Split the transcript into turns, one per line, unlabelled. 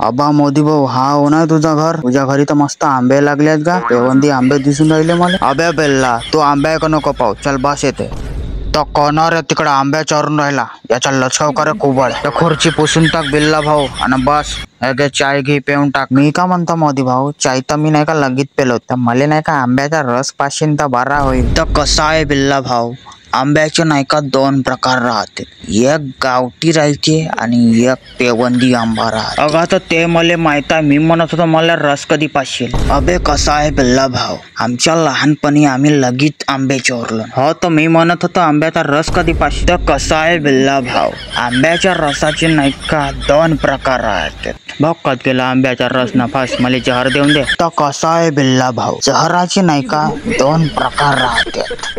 अबा मोदी भाऊ, हा हो ना तुझा घर? तुझ्या घरी तर मस्त आंबे लागलेत का? पेवंदी आंबे दिसून राहिले मला. अबे बेल्ला, तू आंबे का नको पाहू, चल बस येते. तो कोणावर तिकडे आंब्या चोरून राहिला, याचा लचकाव करे कुबळ. त्या खुर्ची पुसून टाक बिल्ला भाऊ आणि बस चाय घे पिऊन टाक. मी का म्हणतो मोदी भाऊ, चाय तर मी नाही का लगीत पेलो, तर मला नाही का आंब्याचा रस पाशीन तर बरा होईल. तर कसा आहे बिल्ला भाऊ, आंब्याचे नाही का दोन प्रकार राहते, एक गावठी राहते आणि एक पेवंदी आंबा राहते. अगं तर ते मला माहित आहे, मी म्हणत होतो मला रस कधी पाशील. अबे कसा आहे बिल्ला भाऊ, आमच्या लहानपणी आम्ही लगीत आंबे चोरलो. हो तर मी म्हणत होतो आंब्याचा रस कधी पाशील. तर कसा आहे बिल्ला भाऊ, आंब्याच्या रसाचे नाही का दोन प्रकार राहते. भक्कत केला आंब्याचा रस ना फास, मला जहर देऊन दे. तर कसा आहे बिल्ला भाऊ, जहराचे नाही का दोन प्रकार राहतात.